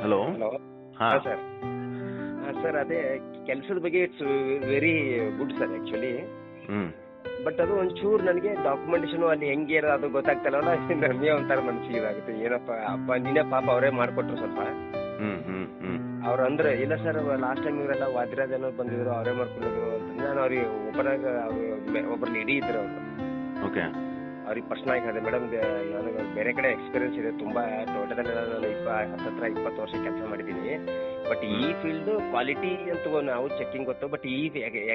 Hello. Hello. ಹಾ ಹಾಂ sir. Sir ಅದೇ ಕೆಲಸದ ಬಗ್ಗೆ it's very good sir actually. Hmm but ಅದು ಒಂಚೂರು ನನಗೆ ಡಾಕ್ಯುಮೆಂಟೇಶನು ಅಲ್ಲಿ ಹೆಂಗೆ ಅದು ಗೊತ್ತಾಗ್ತಲ್ಲ, ನಮಗೆ ಒಂಥರ ಮನಸ್ಸಿಗೆ ಇದಾಗುತ್ತೆ. ಏನಪ್ಪ ಅಪ್ಪ ನೀನೇ ಪಾಪ ಅವರೇ ಮಾಡಿಕೊಟ್ರು ಸ್ವಲ್ಪ. ಹ್ಮ್ ಹ್ಮ್ ಹ್ಮ್ ಅವ್ರು ಅಂದ್ರೆ ಇಲ್ಲ ಸರ್ ಲಾಸ್ಟ್ ಟೈಮ್ ಇವರೆಲ್ಲ ವಾದಿರಾಜ್ ಬಂದಿದ್ರು ಅವರೇ ಮಾಡ್ಕೊಂಡಿದ್ರು ಅಂತಂದ್ರೆ ನಾನು ಅವ್ರಿಗೆ ಒಬ್ಬರಾಗ ಅವರು ಒಬ್ಬರು ಇಡೀ ಇದ್ರು ಅವರು. ಓಕೆ. ಅವ್ರಿಗೆ ಪರ್ಸ್ನಲ್ ಆಗಿ ಹೇಳಿದೆ, ಮೇಡಮ್ ನನಗೆ ಬೇರೆ ಕಡೆ ಎಕ್ಸ್ಪೀರಿಯನ್ಸ್ ಇದೆ ತುಂಬ, ಟೋಟಲೆಲ್ಲ ನಾನು 20 ವರ್ಷ ಕೆಲಸ ಮಾಡಿದ್ದೀನಿ. ಬಟ್ ಈ ಫೀಲ್ಡ್ ಕ್ವಾಲಿಟಿ ಅಂತ ನಾವು ಚೆಕಿಂಗ್ ಗೊತ್ತು, ಬಟ್ ಈ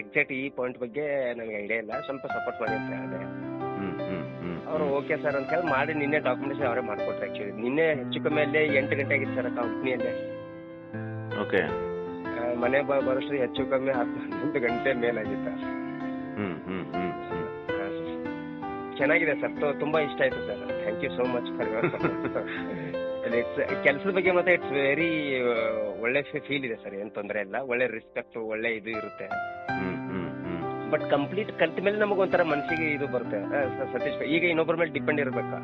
ಎಕ್ಸಾಕ್ಟ್ ಈ ಪಾಯಿಂಟ್ ಬಗ್ಗೆ ನನಗೆ ಐಡಿಯಾ ಇಲ್ಲ, ಸ್ವಲ್ಪ ಸಪೋರ್ಟ್ ಮಾಡಿ ಅಂತ ಹೇಳಿದೆ. ಹ್ಮ್ ಹ್ಮ್ ಹ್ಮ್ ಅವರು ಓಕೆ ಸರ್ ಅಂತ ಹೇಳಿ ಮಾಡಿ ನಿನ್ನೆ ಡಾಕ್ಯುಮೆಂಟೇಶನ್ ಅವರೇ ಮಾಡಿಕೊಟ್ರು. ಆ್ಯಕ್ಚುಲಿ ನಿನ್ನೆ ಹೆಚ್ಚು ಕಮ್ಮಿ ಅಲ್ಲೇ 8 ಗಂಟೆ ಆಗಿತ್ತು ಸರ್ ಕಂಪ್ನಿಯಲ್ಲೇ. ಓಕೆ. ಮನೆ ಬರೋಷ್ಟು ಹೆಚ್ಚು ಕಮ್ಮಿ 10-11 ಗಂಟೆ ಮೇಲಾಗಿತ್ತು. ಹ್ಮ್ ಹ್ಮ್ ಹ್ಮ್ ಹ್ಮ್ ಚೆನ್ನಾಗಿದೆ ಸರ್, ತುಂಬ ಇಷ್ಟ ಆಯಿತು sir. Thank you so much for it's ಕೆಲಸದ ಬಗ್ಗೆ ಮತ್ತೆ ಇಟ್ಸ್ ವೆರಿ ಒಳ್ಳೆ ಫೀಲ್ ಇದೆ ಸರ್, ಏನು ತೊಂದರೆ ಇಲ್ಲ, ಒಳ್ಳೆ ರೆಸ್ಪೆಕ್ಟ್ ಒಳ್ಳೆ ಇದು ಇರುತ್ತೆ. ಹ್ಮ್ ಹ್ಮ್ ಹ್ಮ್ ಬಟ್ ಕಂಪ್ಲೀಟ್ ಕಲ್ತ ಮೇಲೆ ನಮಗೊಂಥರ ಮನಸ್ಸಿಗೆ ಇದು ಬರುತ್ತೆ. ಸತೀಶ್ ಈಗ ಇನ್ನೊಬ್ಬರ ಮೇಲೆ ಡಿಪೆಂಡ್ ಇರಬೇಕಾ.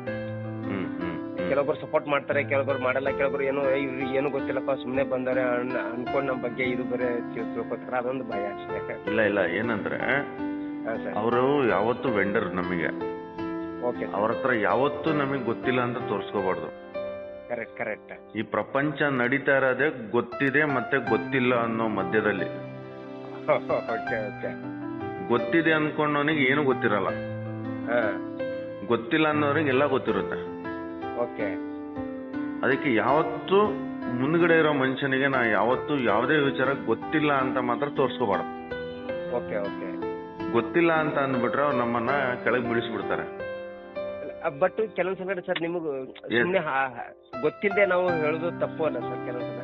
ಹ್ಮ್ ಹ್ಮ್ ಕೆಲವೊಬ್ಬರು ಸಪೋರ್ಟ್ ಮಾಡ್ತಾರೆ, ಕೆಲವೊಬ್ಬರು ಮಾಡಲ್ಲ, ಕೆಲವೊಬ್ರು ಏನು ಗೊತ್ತಿಲ್ಲಪ್ಪ ಸುಮ್ಮನೆ ಬಂದರೆ ಅನ್ಕೊಂಡು ನಮ್ಮ ಬಗ್ಗೆ ಇದು ಬೇರೆ ತಿಳ್ಕೊತಾರೆ, ಅದೊಂದು ಭಯ ಅಷ್ಟೇ. ಇಲ್ಲ ಇಲ್ಲ, ಏನಂದ್ರೆ ಹಾಂ ಸರ್. ಅವರು ಯಾವತ್ತು ವೆಂಡರ್ ನಮಗೆ, ಓಕೆ ಅವ್ರ ಹತ್ರ ಯಾವತ್ತೂ ನಮಗೆ ಗೊತ್ತಿಲ್ಲ ಅಂತ ತೋರಿಸ್ಕೋಬಾರ್ದು. Correct correct. ಈ ಪ್ರಪಂಚ ನಡೀತಾ ಇರೋದೇ ಗೊತ್ತಿದೆ ಮತ್ತೆ ಗೊತ್ತಿಲ್ಲ ಅನ್ನೋ ಮಧ್ಯದಲ್ಲಿ. Okay okay. ಗೊತ್ತಿದೆ ಅನ್ಕೊಂಡವನಿಗೆ ಏನು ಗೊತ್ತಿರಲ್ಲ, ಹಾಂ ಗೊತ್ತಿಲ್ಲ ಅನ್ನೋರಿಗೆ ಎಲ್ಲ ಗೊತ್ತಿರುತ್ತೆ. ಓಕೆ. ಅದಕ್ಕೆ ಯಾವತ್ತು ಮುಂದ್ಗಡೆ ಇರೋ ಮನುಷ್ಯನಿಗೆ ನಾ ಯಾವತ್ತು ಯಾವುದೇ ವಿಚಾರ ಗೊತ್ತಿಲ್ಲ ಅಂತ ಮಾತ್ರ ತೋರಿಸ್ಕೋಬಾರ್ದು. Okay okay. ಗೊತ್ತಿಲ್ಲ ಅಂತ ಅಂದ್ಬಿಟ್ರೆ ಅವ್ರು ನಮ್ಮನ್ನ ಕೆಳಗೆ ಬೀಳಿಸ್ಬಿಡ್ತಾರೆ. ಬಟ್ ಕೆಲವೊಂದು ಸಲ ಸರ್ ನಿಮಗೆ ಸುಮ್ಮನೆ ಗೊತ್ತಿಲ್ಲದೆ ನಾವು ಹೇಳೋದು ತಪ್ಪು ಅಲ್ಲ ಸರ್ ಕೆಲವೊಂದು ಸಲ.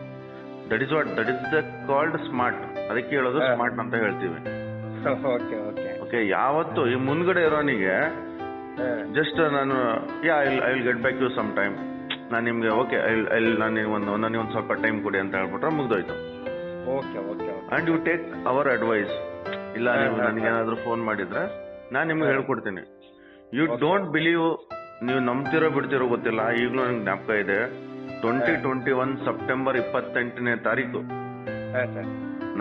That is the called smart. ಅದಕ್ಕೆ ಹೇಳೋದು ಸ್ಮಾರ್ಟ್ ಅಂತ ಹೇಳ್ತೀವಿ. Okay okay okay. ಯಾವತ್ತು ಈ ಮುಂದ್ಗಡೆ ಇರೋನಿಗೆ ಜಸ್ಟ್ ನಾನು I will get back you some time, ನಾನು ನಿಮ್ಗೆ ಓಕೆ ನನಗೆ ಒಂದು ಸ್ವಲ್ಪ ಟೈಮ್ ಕೊಡಿ ಅಂತ ಹೇಳ್ಬಿಟ್ರೆ ಮುಗ್ದೋಯ್ತು. Okay okay. And you take our advice. ಇಲ್ಲ ನೀವು ನನಗೇನಾದ್ರೂ ಫೋನ್ ಮಾಡಿದ್ರೆ ನಾನು ನಿಮ್ಗೆ ಹೇಳ್ಕೊಡ್ತೀನಿ. ಯು ಡೋಂಟ್ ಬಿಲೀವ್, ನೀವು ನಂಬ್ತಿರೋ ಬಿಡ್ತಿರೋ ಗೊತ್ತಿಲ್ಲ. ಈಗಲೂ ನನಗೆ ಜ್ಞಾಪಕ ಇದೆ, 2021 ಸೆಪ್ಟೆಂಬರ್ 28ನೇ ತಾರೀಕು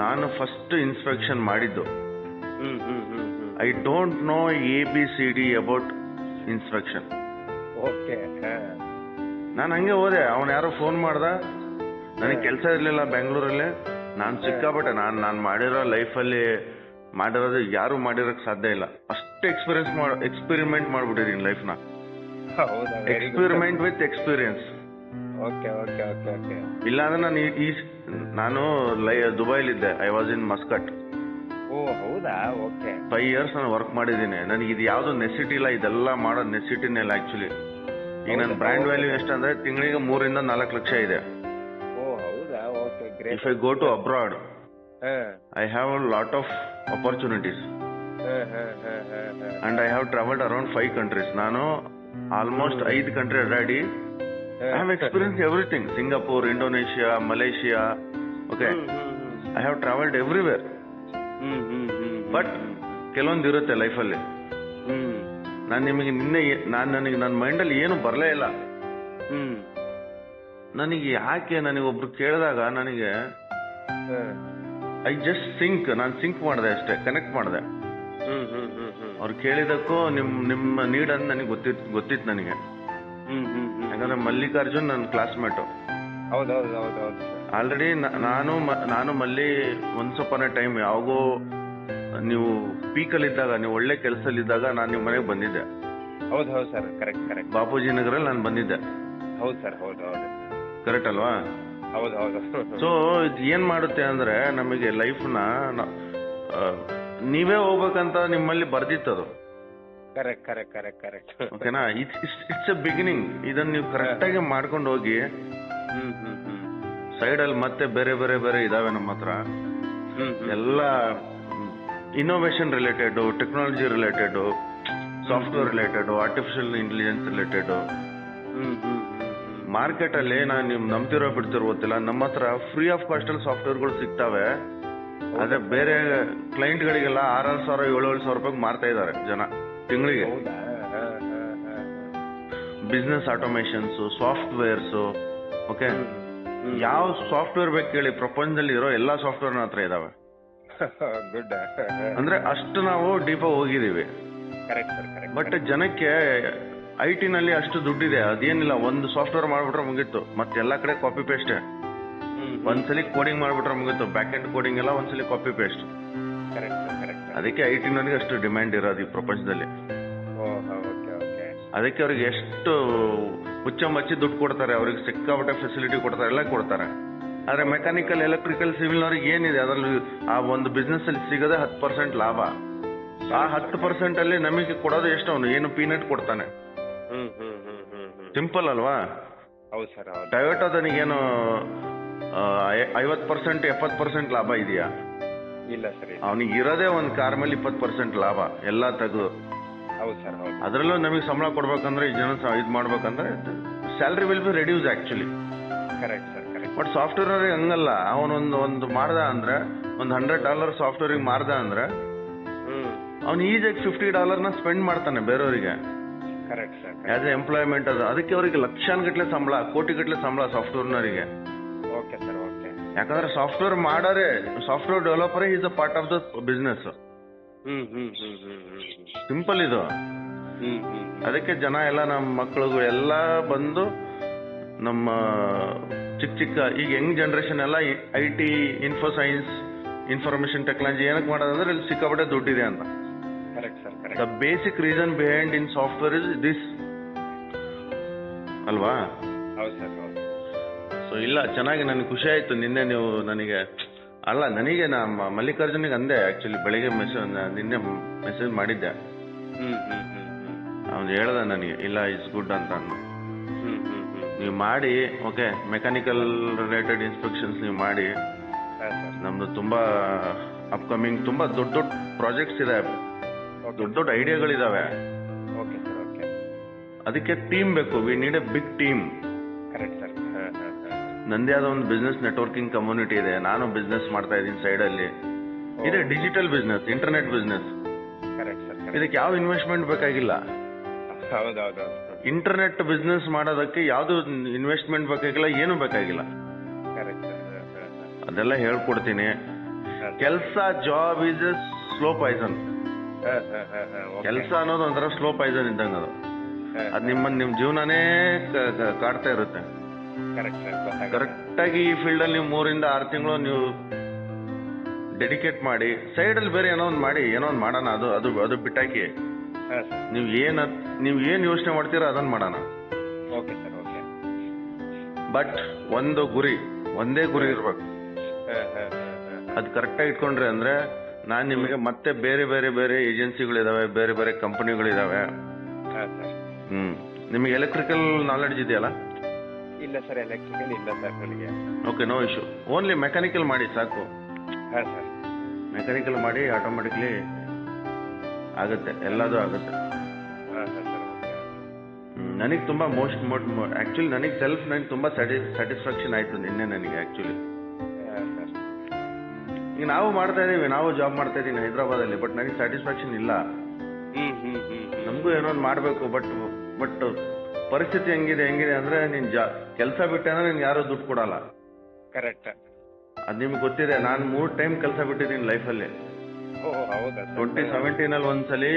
ನಾನು ಫಸ್ಟ್ ಇನ್ಸ್ಪೆಕ್ಷನ್ ಮಾಡಿದ್ದು. I don't know ABCD about inspection. Okay. ನಾನು ಹಂಗೆ ಹೋದೆ. ಅವನು ಯಾರೋ ಫೋನ್ ಮಾಡ್ದ, ನನಗೆ ಕೆಲಸ ಇರಲಿಲ್ಲ ಬೆಂಗಳೂರಲ್ಲಿ. ನಾನು ಸಿಕ್ಕಾಪಟ್ಟೆ ನಾನು ಮಾಡಿರೋ ಲೈಫಲ್ಲಿ ಮಾಡಿರೋದು ಯಾರು ಮಾಡಿರೋಕ್ಕೆ ಸಾಧ್ಯ ಇಲ್ಲ. ಅಷ್ಟು ಎಕ್ಸ್ಪೆರಿಮೆಂಟ್ ಮಾಡ್ಬಿಟ್ಟಿದ್ದೀನಿ ಲೈಫ್ನ. Experiment with experience. Okay okay okay okay. ಇಲ್ಲಾಂದ್ರೆ ನಾನು ದುಬೈಲಿದ್ದೆ. I was in Muscat. ಓ ಹೌದಾ. ಓಕೆ. 5 years ನಾನು ವರ್ಕ್ ಮಾಡಿದ್ದೀನಿ. ನನಗೆ ಇದು ಯಾವ್ದು ನೆಸಿಟಿ ಇಲ್ಲ, ಇದೆಲ್ಲ ಮಾಡೋ ನೆಸಿಟಿನೇ ಇಲ್ಲ ಆಕ್ಚುಲಿ. ಈಗ ನನ್ನ ಬ್ರ್ಯಾಂಡ್ ವ್ಯಾಲ್ಯೂ ಎಷ್ಟಂದ್ರೆ ತಿಂಗಳಿಗೆ 3 ರಿಂದ 4 ಲಕ್ಷ ಇದೆ. ಓ ಹೌದಾ. Okay great. If I go to abroad I have a lot of opportunities and I have traveled around 5 countries. ನಾನು ಆಲ್ಮೋಸ್ಟ್ 5 ಕಂಟ್ರಿ ಅಡ್ಡಾಡಿ I have experienced everything. Singapore, Indonesia, Malaysia. Okay. I have traveled everywhere. But ಕೆಲವೊಂದು ಇರುತ್ತೆ ಲೈಫಲ್ಲಿ. ನಾನು ನಿಮಗೆ ನನ್ನ ಮೈಂಡಲ್ಲಿ ಏನು ಬರಲೇ ಇಲ್ಲ. ನನಗೆ ಯಾಕೆ ಒಬ್ರು ಕೇಳಿದಾಗ ನನಗೆ ಐ ಜಸ್ಟ್ ನಾನು ಸಿಂಕ್ ಮಾಡಿದೆ ಅಷ್ಟೇ, ಕನೆಕ್ಟ್ ಮಾಡಿದೆ. ಅವ್ರು ಕೇಳಿದಕ್ಕೂ ನಿಮ್ಮ ನೀಡ್ ಅಂತ ನನಗೆ ಗೊತ್ತಿತ್ತು ನನಗೆ. ಯಾಕಂದ್ರೆ ಮಲ್ಲಿಕಾರ್ಜುನ್ ನನ್ನ ಕ್ಲಾಸ್ಮೇಟು. ಆಲ್ರೆಡಿ ನಾನು ಮಲ್ಲಿ ಒನ್ಸ್ ಅಪಾನ್ ಎ ಟೈಮ್ ಯಾವಾಗೋ ನೀವು ಪೀಕಲ್ಲಿದ್ದಾಗ, ನೀವು ಒಳ್ಳೆ ಕೆಲಸದಲ್ಲಿದ್ದಾಗ ನಾನು ನಿಮ್ಮ ಮನೆಗೆ ಬಂದಿದ್ದೆ. ಹೌದು ಹೌದು ಸರ್. Correct correct. ಬಾಪೂಜಿ ನಗರಲ್ಲಿ ನಾನು ಬಂದಿದ್ದೆ. ಹೌದು ಸರ್. ಹೌದು ಹೌದು. ಕರೆಕ್ಟ್ ಅಲ್ವಾ? ಹೌದು ಹೌದು. ಸೊ ಇದು ಏನ್ ಮಾಡುತ್ತೆ ಅಂದ್ರೆ ನಮಗೆ ಲೈಫ್ನ ನೀವೇ ಹೋಗ್ಬೇಕಂತ ನಿಮ್ಮಲ್ಲಿ ಬರ್ದಿತ್ತದು. Correct correct correct correct. ಓಕೆನಾ? It's a beginning. ಇದನ್ನ ನೀವು ಕರೆಕ್ಟ್ ಆಗಿ ಮಾಡ್ಕೊಂಡು ಹೋಗಿ. ಸೈಡ್ ಅಲ್ಲಿ ಮತ್ತೆ ಬೇರೆ ಬೇರೆ ಬೇರೆ ಇದಾವೆ ನಮ್ಮ ಹತ್ರ. ಎಲ್ಲ innovation related, technology related, software related, artificial intelligence related. Market ಅಲ್ಲಿ ನೀವು ನಂಬ್ತಿರೋ ಬಿಡ್ತಿರೋ ಗೊತ್ತಿಲ್ಲ, ನಮ್ಮ ಹತ್ರ ಫ್ರೀ ಆಫ್ ಕಾಸ್ಟ್ ಅಲ್ಲಿ ಸಾಫ್ಟ್ವೇರ್ಗಳು ಸಿಗ್ತವೆ. ಆದ್ರೆ ಬೇರೆ ಕ್ಲೈಂಟ್ ಗಳಿಗೆಲ್ಲ 6,000 7,000 ರೂಪಾಯಿಗೆ ಮಾರ್ತಾ ಇದ್ದಾರೆ ಜನ ತಿಂಗಳಿಗೆ. Business automations, softwares. ಓಕೆ. ಯಾವ ಸಾಫ್ಟ್ವೇರ್ ಬೇಕು ಹೇಳಿ, ಪ್ರಪಂಚದಲ್ಲಿ ಇರೋ ಎಲ್ಲಾ ಸಾಫ್ಟ್ವೇರ್ ಹತ್ರ ಇದಾವೆ. ಗುಡ್. ಅಂದ್ರೆ ಅಷ್ಟು ನಾವು ಡೀಪ್ ಹೋಗಿದೀವಿ. Correct sir, correct. ಬಟ್ ಜನಕ್ಕೆ IT ನಲ್ಲಿ ಅಷ್ಟು ದುಡ್ಡಿದೆ, ಅದೇನಿಲ್ಲ, ಒಂದು ಸಾಫ್ಟ್ವೇರ್ ಮಾಡ್ಬಿಟ್ರೆ ಮುಗೀತು, ಮತ್ತೆ ಎಲ್ಲಾ ಕಡೆ ಕಾಪಿ ಪೇಸ್ಟ್. ಒಂದ್ಸಲಿ ಕೋಡಿಂಗ್ ಮಾಡ್ಬಿಟ್ರೆ ಮುಗೀತು, ಬ್ಯಾಕ್ ಎಂಡ್ ಕೋಡಿಂಗ್ ಎಲ್ಲ ಒಂದ್ಸಲಿ copy paste. Correct sir, correct. ಅದಕ್ಕೆ IT ನಲ್ಲಿ ಅಷ್ಟು ಡಿಮ್ಯಾಂಡ್ ಇರೋದು ಈ ಪ್ರಪಂಚದಲ್ಲಿ. Okay okay. ಅದಕ್ಕೆ ಅವ್ರಿಗೆ ಎಷ್ಟು ಹುಚ್ಚ ಮಚ್ಚಿ ದುಡ್ಡು ಕೊಡ್ತಾರೆ, ಅವ್ರಿಗೆ ಸಿಕ್ಕಾಪಟ್ಟೆ ಫೆಸಿಲಿಟಿ ಕೊಡ್ತಾರೆ, ಎಲ್ಲ ಕೊಡ್ತಾರೆ. ಆದ್ರೆ ಮೆಕ್ಯಾನಿಕಲ್, ಎಲೆಕ್ಟ್ರಿಕಲ್, ಸಿವಿಲ್ ಅವ್ರಿಗೆ ಏನಿದೆ ಅದರಲ್ಲಿ ಆ ಒಂದು ಬಿಸ್ನೆಸ್ ಅಲ್ಲಿ ಸಿಗದೆ 10% ಲಾಭ. ಆ 10% ಅಲ್ಲಿ ನಮಗೆ ಕೊಡೋದು ಎಷ್ಟು, ಅವನು ಏನು ಪೀನಟ್ ಕೊಡ್ತಾನೆ. ಸಿಂಪಲ್ ಅಲ್ವಾ? ಹೌದು ಸರ್. ಟೊಯೋಟೋದನಿಗೇನು 50% 70% ಲಾಭ ಇದೆಯಾ? ಇಲ್ಲ ಸರ್. ಅವನಿಗೆ ಇರೋದೇ ಒಂದು ಕಾರ್ ಮೇಲೆ 20% ಲಾಭ ಎಲ್ಲ ತೆಗೆದು. ಹೌದು ಸರ್, ಹೌದು. ಅದರಲ್ಲೂ ನಮಗೆ ಸಂಬಳ ಕೊಡ್ಬೇಕಂದ್ರೆ ಈ ಜನ ಇದು ಮಾಡ್ಬೇಕಂದ್ರೆ salary will be reduce actually. Correct sir, correct. But software ಅವ್ರಿಗೆ ಹಂಗಲ್ಲ. ಅವನೊಂದು ಮಾಡ್ದ ಅಂದ್ರೆ, ಒಂದು $100 ಸಾಫ್ಟ್ವೇರಿಗೆ ಮಾರ್ದ ಅಂದ್ರೆ ಅವ್ನು ಈಜಿಯಾಗಿ $50 ಸ್ಪೆಂಡ್ ಮಾಡ್ತಾನೆ ಬೇರೆಯವರಿಗೆ. Correct sir. As a employment. ಅದಕ್ಕೆ ಅವರಿಗೆ ಲಕ್ಷಾನ್ಗಟ್ಲೆ ಸಂಬಳ, ಕೋಟಿಗಟ್ಲೆ ಸಂಬಳ ಸಾಫ್ಟ್ವೇರ್ನವರಿಗೆ. Okay sir, okay. ಯಾಕಂದ್ರೆ ಸಾಫ್ಟ್ವೇರ್ ಮಾಡೋರೆ, software developer is a part of the business. Simple ಇದು. ಅದಕ್ಕೆ ಜನ ಎಲ್ಲ ನಮ್ಮ ಮಕ್ಕಳುಗಳು ಎಲ್ಲ ಬಂದು ನಮ್ಮ ಚಿಕ್ಕ ಈಗ ಯಂಗ್ ಜನರೇಷನ್ ಎಲ್ಲ IT, info science, information technology ಏನಕ್ಕೆ ಮಾಡೋದಂದ್ರೆ ಇಲ್ಲಿ ಸಿಕ್ಕಾಪಟ್ಟೆ ದುಡ್ಡಿದೆ ಅಂತ. Correct sir, correct. The basic reason behind in software is this ಅಲ್ವಾ? ಹೌದು ಸರ್, ಹೌದು. ಸೊ ಇಲ್ಲ, ಚೆನ್ನಾಗಿ ನನಗೆ ಖುಷಿ ಆಯ್ತು. ನಿನ್ನೆ ನೀವು ನನಗೆ ನಾ ಮಲ್ಲಿಕಾರ್ಜುನಿಗೆ ಅಂದೆ ಆಕ್ಚುಲಿ, ಬೆಳಿಗ್ಗೆ ನಿನ್ನೆ ಮೆಸೇಜ್ ಮಾಡಿದ್ದೆ. ಅವ್ನು ಹೇಳ್ದ ನನಗೆ, ಇಲ್ಲ ಇಟ್ಸ್ ಗುಡ್ ಅಂತ ಅಂದ. ನೀವು ಮಾಡಿ, ಓಕೆ, ಮೆಕ್ಯಾನಿಕಲ್ ರಿಲೇಟೆಡ್ ಇನ್ಸ್ಪೆಕ್ಷನ್ಸ್ ನೀವು ಮಾಡಿ. ನಮ್ದು ತುಂಬಾ ಅಪ್ಕಮಿಂಗ್ ತುಂಬಾ ದೊಡ್ಡ ದೊಡ್ಡ ಪ್ರಾಜೆಕ್ಟ್ಸ್ ಇದೆ, ದೊಡ್ಡ ದೊಡ್ಡ ಐಡಿಯಾಗಳಿದಾವೆ. ಅದಕ್ಕೆ ಟೀಮ್ ಬೇಕು. We need a big team. Correct sir. ನಂದೇ ಆದ ಒಂದು ಬಿಸ್ನೆಸ್ ನೆಟ್ವರ್ಕಿಂಗ್ ಕಮ್ಯುನಿಟಿ ಇದೆ. ನಾನು ಬಿಸ್ನೆಸ್ ಮಾಡ್ತಾ ಇದ್ದೀನಿ ಸೈಡ್ ಅಲ್ಲಿ. ಇದೆ digital business, internet business. Correct sir. ಇದಕ್ಕೆ ಯಾವ ಇನ್ವೆಸ್ಟ್ಮೆಂಟ್ ಬೇಕಾಗಿಲ್ಲ. ಹೌದೌದು. ಇಂಟರ್ನೆಟ್ ಬಿಸ್ನೆಸ್ ಮಾಡೋದಕ್ಕೆ ಯಾವ್ದು ಇನ್ವೆಸ್ಟ್ಮೆಂಟ್ ಬೇಕಾಗಿಲ್ಲ, ಏನು ಬೇಕಾಗಿಲ್ಲ. Correct sir. ಅದೆಲ್ಲ ಹೇಳ್ಕೊಡ್ತೀನಿ. ಕೆಲಸ, job is A slow Poisson. ಕೆಲಸ ಅನ್ನೋದು ಒಂಥರ ಸ್ಲೋ ಪಾಯ್ಸನ್ ಇದ್ದಂಗ. ಅದು ನಿಮ್ ಜೀವನನೇ ಕಾಡ್ತಾ ಇರುತ್ತೆ. ಕರೆಕ್ಟ್ ಆಗಿ ಈ ಫೀಲ್ಡ್ ಅಲ್ಲಿ ನೀವು 3 ಇಂದ 6 ತಿಂಗಳು ನೀವು ಡೆಡಿಕೇಟ್ ಮಾಡಿ, ಸೈಡ್ ಅಲ್ಲಿ ಬೇರೆ ಏನೋ ಒಂದು ಮಾಡಿ, ಏನೋ ಒಂದು ಮಾಡೋಣ. ಅದು ಬಿಟ್ಟಾಕಿ ನೀವು ಏನ್ ಯೋಚನೆ ಮಾಡ್ತೀರಾ ಅದನ್ನ ಮಾಡೋಣ. Okay sir, okay. ಬಟ್ ಒಂದೇ ಗುರಿ ಇರ್ಬೇಕು. ಅದು ಕರೆಕ್ಟ್ ಆಗಿ ಇಟ್ಕೊಂಡ್ರೆ ಅಂದ್ರೆ ನಾನ್ ನಿಮಗೆ ಮತ್ತೆ ಬೇರೆ ಬೇರೆ ಬೇರೆ ಏಜೆನ್ಸಿಗಳಿದಾವೆ, ಬೇರೆ ಬೇರೆ ಕಂಪನಿಗಳಿದಾವೆ. ನಿಮಗೆ ಎಲೆಕ್ಟ್ರಿಕಲ್ ನಾಲೆಡ್ಜ್ ಇದೆಯಲ್ಲ? ಇಲ್ಲ ಸರ್, ಎಲೆಕ್ಟ್ರಿಕಲ್ ಇಲ್ಲ ಸರ್ ನನಗೆ. Okay, no issue. Only mechanical ಮಾಡಿ ಸಾಕು. ಸರ್, ಮೆಕ್ಯಾನಿಕಲ್ ಮಾಡಿ ಆಟೋಮೆಟಿಕ್ಲಿ ಆಗುತ್ತೆ, ಎಲ್ಲದೂ ಆಗುತ್ತೆ. ನನಗೆ ತುಂಬಾ ಆಕ್ಚುಲಿ ನನಗೆ ತುಂಬಾ ಸ್ಯಾಟಿಸ್ಫ್ಯಾಕ್ಷನ್ ಆಯ್ತು ನಿನ್ನೆ ನನಗೆ ಆಕ್ಚುಲಿ. ಈಗ ನಾವು ಮಾಡ್ತಾ ಇದೀವಿ, ನಾವು ಜಾಬ್ ಮಾಡ್ತಾ ಇದೀನಿ ಹೈದರಾಬಾದಲ್ಲಿ. ಬಟ್ ನನಗೆ ಸ್ಯಾಟಿಸ್ಫ್ಯಾಕ್ಷನ್ ಇಲ್ಲ. ನಮಗೂ ಏನೋ ಒಂದು ಮಾಡ್ಬೇಕು. ಬಟ್ ಪರಿಸ್ಥಿತಿ ಹೆಂಗಿದೆ ಅಂದ್ರೆ ನೀನ್ ಕೆಲಸ ಬಿಟ್ಟೆ ಅಂದ್ರೆ ನಿನ್ ಯಾರು ದುಡ್ಡು ಕೊಡಲ್ಲ. ಕರೆಕ್ಟ್. ಅದ್ ನಿಮ್ಗೆ ಗೊತ್ತಿದೆ. ನಾನು 3 ಟೈಮ್ ಕೆಲಸ ಬಿಟ್ಟಿದ್ದೀನಿ ಲೈಫಲ್ಲಿ. 2017 ಅಲ್ಲಿ ಒಂದ್ಸಲಿ,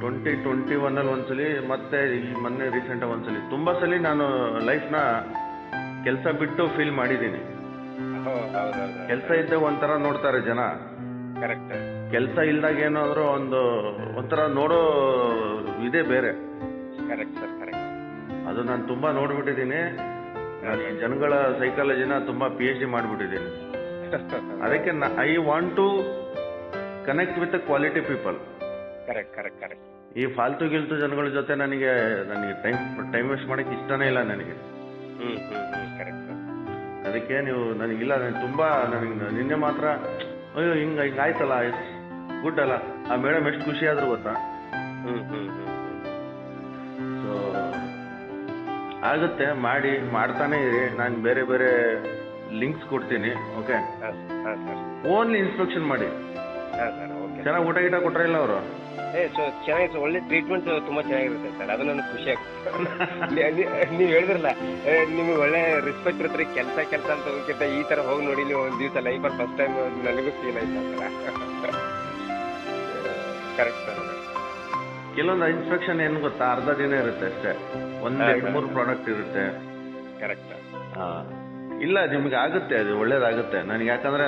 2021 ಅಲ್ಲಿ ಒಂದ್ಸಲಿ, ಮತ್ತೆ ಈ ಮೊನ್ನೆ ರೀಸೆಂಟ್ ಆಗಿ ಒಂದ್ಸಲಿ. ತುಂಬಾ ಸಲಿ ನಾನು ಲೈಫ್ನ ಕೆಲಸ ಬಿಟ್ಟು ಫೀಲ್ ಮಾಡಿದ್ದೀನಿ. ಕೆಲಸ ಇದ್ದಾಗ ಒಂಥರ ನೋಡ್ತಾರೆ ಜನ. ಕರೆಕ್ಟ್. ಕೆಲಸ ಇಲ್ದಾಗ ಏನಾದ್ರು ಒಂಥರ ನೋಡೋ ಇದೇ ಬೇರೆ. Correct sir, correct. ಅದು ನಾನು ತುಂಬಾ ನೋಡ್ಬಿಟ್ಟಿದ್ದೀನಿ. ನಾನು ಈ ಜನಗಳ ಸೈಕಾಲಜಿನ ತುಂಬಾ PhD ಮಾಡ್ಬಿಟ್ಟಿದ್ದೀನಿ. ಅದಕ್ಕೆ I want to connect with quality people. Correct, correct, correct. ಈ ಫಾಲ್ತು ಗಿಲ್ತು ಜನಗಳ ಜೊತೆ ನನಗೆ ಟೈಮ್ ವೇಸ್ಟ್ ಮಾಡಕ್ಕೆ ಇಷ್ಟನೇ ಇಲ್ಲ ನನಗೆ. Correct sir. ಅದಕ್ಕೆ ನೀವು ನನಗಿಲ್ಲ, ತುಂಬಾ ನನಗೆ ನಿನ್ನೆ ಮಾತ್ರ ಅಯ್ಯೋ ಹಿಂಗಾಯ್ತಲ್ಲ, ಗುಡ್ ಅಲ್ಲ. ಆ ಮೇಡಮ್ ಎಷ್ಟು ಖುಷಿ ಆದ್ರು ಗೊತ್ತಾ. ಸೊ ಆಗುತ್ತೆ, ಮಾಡ್ತಾನೆ ಇರಿ. ನಾನು ಬೇರೆ ಬೇರೆ ಲಿಂಕ್ಸ್ ಕೊಡ್ತೀನಿ. Okay, sir. ಓನ್ಲಿ ಇನ್ಸ್ಪೆಕ್ಷನ್ ಮಾಡಿ. Sir, okay. ಚೆನ್ನಾಗಿ ಊಟ ಕೊಟ್ರೆ ಇಲ್ಲ ಅವರು? ಸೊ ಚೆನ್ನಾಗಿ ಒಳ್ಳೆ ಟ್ರೀಟ್ಮೆಂಟ್ ತುಂಬಾ ಚೆನ್ನಾಗಿರುತ್ತೆ ಸರ್, ಅದು ನನಗೆ ಖುಷಿ ಆಗುತ್ತೆ. ನೀವು ಹೇಳಿದ್ರಲ್ಲ ನಿಮ್ಗೆ ಒಳ್ಳೆ ರೆಸ್ಪೆಕ್ಟ್ ಇರುತ್ತೆ ಕೆಲಸ ಅಂತ ಹೋಗಿಂತ ಈ ತರ ಹೋಗಿ ನೋಡಿ ನೀವು ಒಂದು ದಿವಸ ಲೈಫಲ್ಲಿ ಫಸ್ಟ್ ಟೈಮ್ ನನಗೂ ಫೀಲ್ ಆಯ್ತು ಸರ್. Correct sir. ಕೆಲವೊಂದು ಇನ್ಸ್ಪೆಕ್ಷನ್ ಏನು ಗೊತ್ತಾ, ಅರ್ಧ ದಿನ ಇರುತ್ತೆ ಅಷ್ಟೇ, 1-2-3 ಪ್ರಾಡಕ್ಟ್ ಇರುತ್ತೆ. ಕರೆಕ್ಟ್. ಇಲ್ಲ ನಿಮ್ಗೆ ಆಗುತ್ತೆ, ಅದು ಒಳ್ಳೇದಾಗುತ್ತೆ ನನಗೆ. ಯಾಕಂದ್ರೆ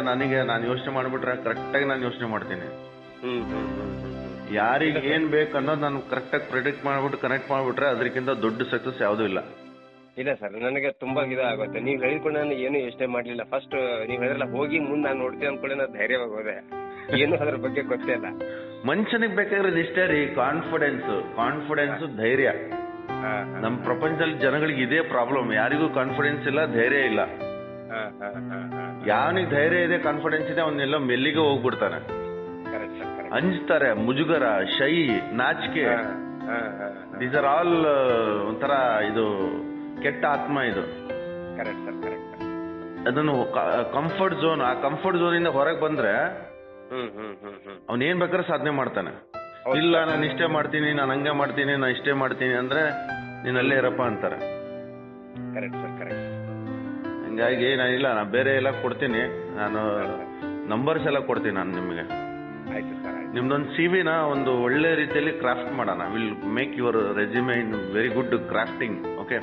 ನಾನು ಯೋಚನೆ ಮಾಡ್ಬಿಟ್ರೆ ಕರೆಕ್ಟಾಗಿ ನಾನು ಯೋಚನೆ ಮಾಡ್ತೀನಿ. ಯಾರಿಗೆ ಏನ್ ಬೇಕು ಅನ್ನೋದು ನಾನು ಕರೆಕ್ಟಾಗಿ ಪ್ರಿಡಿಕ್ಟ್ ಮಾಡ್ಬಿಟ್ಟು ಕನೆಕ್ಟ್ ಮಾಡ್ಬಿಟ್ರೆ ಅದಕ್ಕಿಂತ ದೊಡ್ಡ ಸಕ್ಸಸ್ ಯಾವುದೂ ಇಲ್ಲ. ಇಲ್ಲ ಸರ್, ನನಗೆ ತುಂಬಾ ಆಗುತ್ತೆ. ನೀವು ಹೇಳಿದ್ಕೊಂಡು ನಾನು ಏನು ಯೋಚನೆ ಮಾಡಲಿಲ್ಲ. ಫಸ್ಟ್ ನೀವು ಹೇಳಿದ್ರಲ್ಲ ಹೋಗಿ ಮುಂದೆ ನಾನು ನೋಡ್ತೀನಿ ಅನ್ಕೊಳ್ಳಿ, ನಾನು ಧೈರ್ಯವಾಗಿ ಹೋದೆ. ಏನು ಅದ್ರ ಬಗ್ಗೆ ಗೊತ್ತೇ ಇಲ್ಲ. ಮನುಷ್ಯನಿಗೆ ಬೇಕಾಗಿರೋದು ಇಷ್ಟೇ ರೀ, ಕಾನ್ಫಿಡೆನ್ಸ್, ಧೈರ್ಯ. ನಮ್ಮ ಪ್ರಪಂಚದಲ್ಲಿ ಜನಗಳಿಗೆ ಇದೇ ಪ್ರಾಬ್ಲಮ್, ಯಾರಿಗೂ ಕಾನ್ಫಿಡೆನ್ಸ್ ಇಲ್ಲ, ಧೈರ್ಯ ಇಲ್ಲ. ಯಾವನಿಗೆ ಧೈರ್ಯ ಇದೆ, ಕಾನ್ಫಿಡೆನ್ಸ್ ಇದೆ, ಅವನ್ನೆಲ್ಲ ಮೆಲ್ಲಿಗೆ ಹೋಗ್ಬಿಡ್ತಾನೆ. ಅಂಜ್ತಾರೆ, ಮುಜುಗರ, ಶೈ, ನಾಚಿಕೆ, ದೀಸ್ ಆರ್ ಆಲ್ ಒಂಥರ ಇದು ಕೆಟ್ಟ ಆತ್ಮ ಇದು. ಅದನ್ನು ಕಂಫರ್ಟ್ ಝೋನ್, ಆ ಕಂಫರ್ಟ್ ಝೋನ್ ಇಂದ ಹೊರಗೆ ಬಂದ್ರೆ ಅವನೇನ್ ಬೇಕಾದ್ರೆ ಸಾಧನೆ ಮಾಡ್ತಾನೆ. ಇಲ್ಲ ನಾನು ಇಷ್ಟೇ ಮಾಡ್ತೀನಿ, ನಾನು ಹಂಗೆ ಮಾಡ್ತೀನಿ, ನಾನು ಇಷ್ಟೇ ಮಾಡ್ತೀನಿ ಅಂದ್ರೆ ನೀನ್ ಅಲ್ಲೇ ಇರಪ್ಪ ಅಂತಾರೆ. ಹಂಗಾಗಿ ನಾನಿಲ್ಲ, ನಾನು ಬೇರೆ ಎಲ್ಲ ಕೊಡ್ತೀನಿ, ನಾನು ನಂಬರ್ಸ್ ಎಲ್ಲ ಕೊಡ್ತೀನಿ ನಾನು ನಿಮಗೆ. ನಿಮ್ದೊಂದು CV-ನ ಒಂದು ಒಳ್ಳೆ ರೀತಿಯಲ್ಲಿ ಕ್ರಾಫ್ಟ್ ಮಾಡೋಣ. Will make your resume in very good crafting. Okay,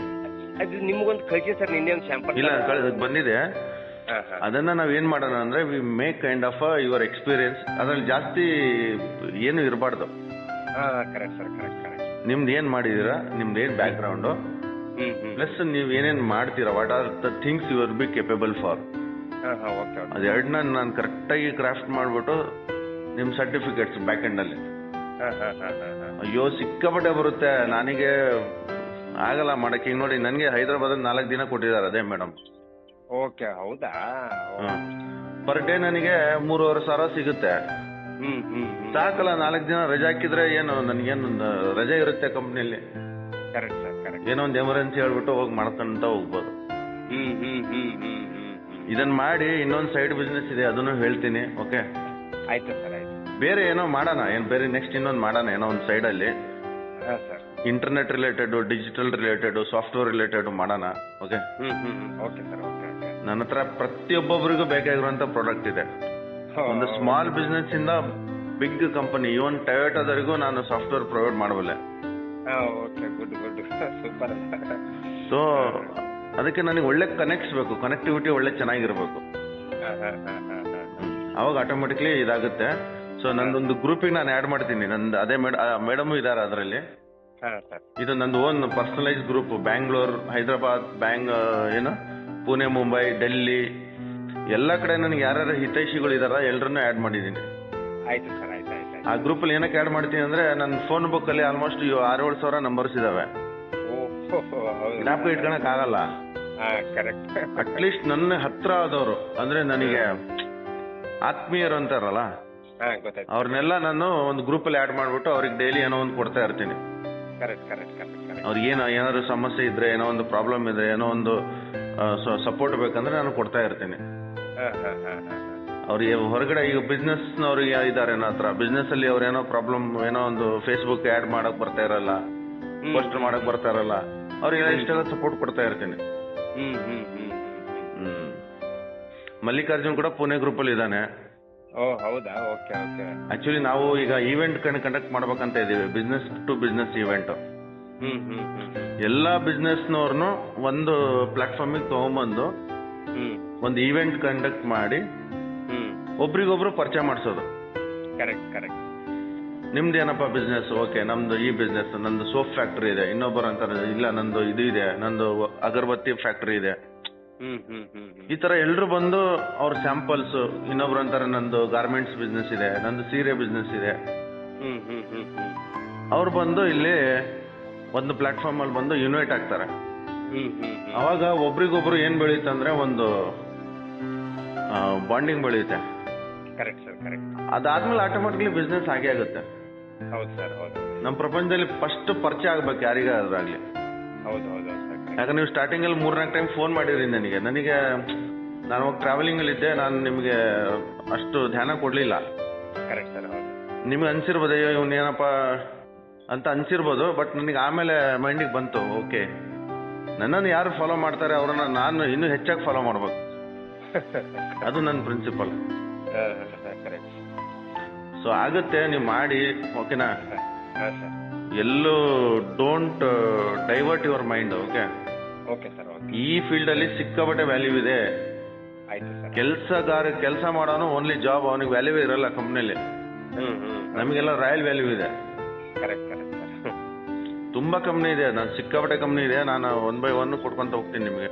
ನಿಮ್ಗೊಂದು ಕಳಿಸಿ ಸರ್, ನಿನ್ನೆ ಒಂದು ಸ್ಯಾಂಪಲ್. ಇಲ್ಲ ಬಂದಿದೆ. ಅದನ್ನ ನಾವ್ ಏನ್ ಮಾಡೋಣ ಅಂದ್ರೆ we make kind of your experience. ಅದ್ರಲ್ಲಿ ಜಾಸ್ತಿ ಏನು ಇರಬಾರ್ದು. ನಿಮ್ದು ಏನ್ ಮಾಡಿದೀರಾ, ನಿಮ್ದು ಏನ್ ಬ್ಯಾಕ್ ಗ್ರೌಂಡ್, ಪ್ಲಸ್ ನೀವ್ ಏನೇನ್ ಮಾಡ್ತೀರಾ, what are the things you are be capable for. ಅದೆರಡನ್ನ ನಾನು ಕರೆಕ್ಟಾಗಿ ಕ್ರಾಫ್ಟ್ ಮಾಡ್ಬಿಟ್ಟು ನಿಮ್ ಸರ್ಟಿಫಿಕೇಟ್ಸ್ ಬ್ಯಾಕ್ ಎಂಡ್ ಅಲ್ಲಿ. ಅಯ್ಯೋ ಸಿಕ್ಕಾಪಟ್ಟೆ ಬರುತ್ತೆ, ನನಗೆ ಆಗಲ್ಲ ಮಾಡಕ್ಕೆ. ಈಗ ನೋಡಿ, ನನಗೆ ಹೈದರಾಬಾದ್ 4 ದಿನ ಕೊಟ್ಟಿದ್ದಾರೆ ಅದೇ ಮೇಡಮ್. ಓಕೆ, ಹೌದಾ? ಪರ್ ಡೇ ನನಗೆ 3,500 ಸಿಗುತ್ತೆ. ಸಾಕಲ್ಲ, 4 ದಿನ ರಜೆ ಹಾಕಿದ್ರೆ ಏನು ನನ್ಗೇನು ರಜೆ ಇರುತ್ತೆ ಕಂಪ್ನಿಯಲ್ಲಿ. ಏನೋ ಒಂದು ಎಮರ್ಜೆನ್ಸಿ ಹೇಳ್ಬಿಟ್ಟು ಹೋಗಿ ಮಾಡ್ಕೊಂತ ಹೋಗ್ಬೋದು. ಇದನ್ನ ಮಾಡಿ ಇನ್ನೊಂದು ಸೈಡ್ ಬಿಸ್ನೆಸ್ ಇದೆ, ಅದನ್ನು ಹೇಳ್ತೀನಿ. ಓಕೆ, ಆಯ್ತು ಸರ್, ಆಯ್ತು. ಬೇರೆ ಏನೋ ಮಾಡೋಣ, ಬೇರೆ ನೆಕ್ಸ್ಟ್ ಇನ್ನೊಂದು ಮಾಡೋಣ, ಏನೋ ಒಂದು ಸೈಡ್ ಅಲ್ಲಿ internet related, digital related, software related ಮಾಡೋಣ. Okay, okay sir, okay. ನನ್ನ ಹತ್ರ ಪ್ರತಿಯೊಬ್ಬೊಬ್ಬರಿಗೂ ಬೇಕಾಗಿರುವಂತ ಪ್ರಾಡಕ್ಟ್ ಇದೆ. ಒಂದು ಸ್ಮಾಲ್ ಬಿಸ್ನೆಸ್ ಇಂದ ಬಿಗ್ ಕಂಪನಿ, ಇವನ್ ಟೊಯೋಟಾದವರೆಗೂ ನಾನು ಸಾಫ್ಟ್ವೇರ್ ಪ್ರೊವೈಡ್ ಮಾಡಬಲ್ಲೆ. ಸೂಪರ್. ಸೊ ಅದಕ್ಕೆ ನನಗೆ ಒಳ್ಳೆ ಕನೆಕ್ಟ್ಸ್ ಬೇಕು, ಕನೆಕ್ಟಿವಿಟಿ ಒಳ್ಳೆ ಚೆನ್ನಾಗಿರ್ಬೇಕು. ಅವಾಗ ಆಟೋಮೆಟಿಕ್ಲಿ ಇದಾಗುತ್ತೆ. ಸೊ ನಂದೊಂದು ಗ್ರೂಪಿಗೆ ನಾನು ಆ್ಯಡ್ ಮಾಡ್ತೀನಿ. ನಂದು ಅದೇ ಮೇಡಮು ಇದ್ದಾರೆ ಅದರಲ್ಲಿ. ಇದು ನಂದು own personalise group. Bangalore, Hyderabad, Pune, Mumbai, Delhi ಎಲ್ಲ ಕಡೆ ನನಗೆ ಯಾರ್ಯಾರು ಹಿತೈಷಿಗಳು ಇದಾರ ಎಲ್ಲರನ್ನೂ ಆ್ಯಡ್ ಮಾಡಿದ್ದೀನಿ. ಆಯ್ತು ಸರ್, ಆಯ್ತು. ಆ ಗ್ರೂಪಲ್ಲಿ ಏನಕ್ಕೆ ಆ್ಯಡ್ ಮಾಡ್ತೀನಿ ಅಂದ್ರೆ ನನ್ನ ಫೋನ್ ಬುಕ್ ಅಲ್ಲಿ ಆಲ್ಮೋಸ್ಟ್ 6-7 ಸಾವಿರ ನಂಬರ್ಸ್ ಇದಾವೆ. ಜ್ಞಾಪಕ ಇಟ್ಕೊಳಕ್ ಆಗಲ್ಲ. ಅಟ್ಲೀಸ್ಟ್ ನನ್ನ ಹತ್ರ ಆದವರು ಅಂದ್ರೆ ನನಗೆ ಆತ್ಮೀಯರು ಅಂತಾರಲ್ಲ, ಅವ್ರನ್ನೆಲ್ಲ ನಾನು ಒಂದು ಗ್ರೂಪಲ್ಲಿ ಆ್ಯಡ್ ಮಾಡ್ಬಿಟ್ಟು ಅವ್ರಿಗೆ ಡೈಲಿ ಏನೋ ಒಂದು ಕೊಡ್ತಾ ಇರ್ತೀನಿ. ಅವ್ರಿಗೆ ಏನಾದ್ರು ಸಮಸ್ಯೆ ಇದ್ರೆ, ಏನೋ ಒಂದು ಪ್ರಾಬ್ಲಮ್ ಇದ್ರೆ, ಏನೋ ಒಂದು ಸಪೋರ್ಟ್ ಬೇಕಂದ್ರೆ ನಾನು ಕೊಡ್ತಾ ಇರ್ತೀನಿ. ಅವ್ರಿಗೆ ಹೊರಗಡೆ ಈಗ ಬಿಸ್ನೆಸ್ನವ್ರಿಗೆ ಇದಾರೆ ನನ್ನ ಹತ್ರ, ಬಿಸ್ನೆಸ್ ಅಲ್ಲಿ ಅವ್ರ ಏನೋ ಪ್ರಾಬ್ಲಮ್, ಏನೋ ಒಂದು ಫೇಸ್ಬುಕ್ ಆ್ಯಡ್ ಮಾಡಕ್ ಬರ್ತಾ ಇರಲ್ಲ, ಪೋಸ್ಟ್ ಮಾಡಕ್ ಬರ್ತಾ ಇರಲ್ಲ, ಅವ್ರಿಗೆ ಇಷ್ಟೆಲ್ಲ ಸಪೋರ್ಟ್ ಕೊಡ್ತಾ ಇರ್ತೀನಿ. ಮಲ್ಲಿಕಾರ್ಜುನ್ ಕೂಡ ಪುಣೆ ಗ್ರೂಪ್ ಅಲ್ಲಿ ಇದ್ದಾನೆ. ಹೌದಾ? ಓಕೆ. ಆಕ್ಚುಲಿ ನಾವು ಈಗ ಈವೆಂಟ್ ಕಂಡಕ್ಟ್ ಮಾಡ್ಬೇಕಂತ ಇದೀವಿ, ಬಿಸ್ನೆಸ್ ಟು ಬಿಸ್ನೆಸ್ ಈವೆಂಟ್. ಎಲ್ಲಾ ಬಿಸ್ನೆಸ್ನವ್ರನ್ನು ಒಂದು ಪ್ಲಾಟ್ಫಾರ್ಮಿಗೆ ತಗೊಂಬಂದು ಒಂದು ಈವೆಂಟ್ ಕಂಡಕ್ಟ್ ಮಾಡಿ ಒಬ್ರಿಗೊಬ್ರು ಪರಿಚಯ ಮಾಡಿಸೋದು. ನಿಮ್ದು ಏನಪ್ಪಾ ಬಿಸ್ನೆಸ್? ಓಕೆ, ನಮ್ದು ಈ ಬಿಸ್ನೆಸ್, ನಂದು ಸೋಪ್ ಫ್ಯಾಕ್ಟರಿ ಇದೆ. ಇನ್ನೊಬ್ಬರು ಅಂತಾರೆ, ಇಲ್ಲ ನಂದು ಇದು ಇದೆ, ನಂದು ಅಗರಬತ್ತಿ ಫ್ಯಾಕ್ಟರಿ ಇದೆ. ಈ ತರ ಎಲ್ರು ಬಂದು ಅವ್ರ ಸ್ಯಾಂಪಲ್ಸ್, ಇನ್ನೊಬ್ರು ಅಂತಾರೆ ನಂದು ಗಾರ್ಮೆಂಟ್ಸ್ ಬಿಸ್ನೆಸ್ ಇದೆ, ನಂದು ಸೀರೆ ಬಿಸ್ನೆಸ್ ಇದೆ. ಅವ್ರು ಬಂದು ಇಲ್ಲಿ ಒಂದು ಪ್ಲಾಟ್ಫಾರ್ಮ್ ಅಲ್ಲಿ ಬಂದು ಯುನೈಟ್ ಆಗ್ತಾರೆ. ಅವಾಗ ಒಬ್ರಿಗೊಬ್ರು ಏನ್ ಬೆಳೆಯುತ್ತಂದ್ರೆ ಒಂದು ಬಾಂಡಿಂಗ್ ಬೆಳೆಯುತ್ತೆ. ಅದಾದ್ಮೇಲೆ ಆಟೋಮೆಟಿಕ್ಲಿ ಬಿಸ್ನೆಸ್ ಆಗೇ ಆಗುತ್ತೆ. ನಮ್ಮ ಪ್ರಪಂಚದಲ್ಲಿ ಫಸ್ಟ್ ಪರಿಚಯ ಆಗ್ಬೇಕು ಯಾರಿಗಾದ್ರಾಗ್ಲಿ. ಯಾಕಂದ್ರೆ ನೀವು ಸ್ಟಾರ್ಟಿಂಗ್ ಅಲ್ಲಿ 3-4 ಟೈಮ್ ಫೋನ್ ಮಾಡಿದ್ರಿ ನನಗೆ. ನಾನು ಟ್ರಾವೆಲಿಂಗ್ ಅಲ್ಲಿ ಇದ್ದೆ, ನಾನು ನಿಮ್ಗೆ ಅಷ್ಟು ಧ್ಯಾನ ಕೊಡ್ಲಿಲ್ಲ. ನಿಮ್ಗೆ ಅನ್ಸಿರ್ಬೋದು ಅಯ್ಯೋ ಇವನೇನಪ್ಪ ಅಂತ ಅನ್ಸಿರ್ಬೋದು, ಬಟ್ ನನಗೆ ಆಮೇಲೆ ಮೈಂಡಿಗೆ ಬಂತು, ಓಕೆ ನನ್ನನ್ನು ಯಾರು ಫಾಲೋ ಮಾಡ್ತಾರೆ ಅವ್ರನ್ನ ನಾನು ಇನ್ನೂ ಹೆಚ್ಚಾಗಿ ಫಾಲೋ ಮಾಡ್ಬೇಕು. ಅದು ನನ್ನ ಪ್ರಿನ್ಸಿಪಲ್. ಕರೆಕ್ಟ್. ಸೊ ಆಗುತ್ತೆ, ನೀವು ಮಾಡಿ, ಓಕೆನಾ? ಹಾಂ ಸರ್. ಎಲ್ಲೂ don't divert your mind. Okay okay sir. Okay. ಈ ಫೀಲ್ಡ್ ಅಲ್ಲಿ ಸಿಕ್ಕಾಪಟ್ಟೆ ವ್ಯಾಲ್ಯೂ ಇದೆ. ಆಯ್ತು ಸರ್. ಕೆಲಸ ಮಾಡೋನು ಓನ್ಲಿ ಜಾಬ್, ಅವನಿಗೆ ವ್ಯಾಲ್ಯೂ ಇರಲ್ಲ ಕಂಪ್ನಿಲಿ. ನಮಗೆಲ್ಲ ರಾಯಲ್ ವ್ಯಾಲ್ಯೂ ಇದೆ. Correct correct sir. ತುಂಬಾ ಕಂಪ್ನಿ ಇದೆ, ನಾನು ಸಿಕ್ಕಾಪಟ್ಟೆ ಕಂಪ್ನಿ ಇದೆ, ನಾನು 1 by 1 ಕೊಡ್ಕೊಂತ ಹೋಗ್ತೀನಿ ನಿಮಗೆ.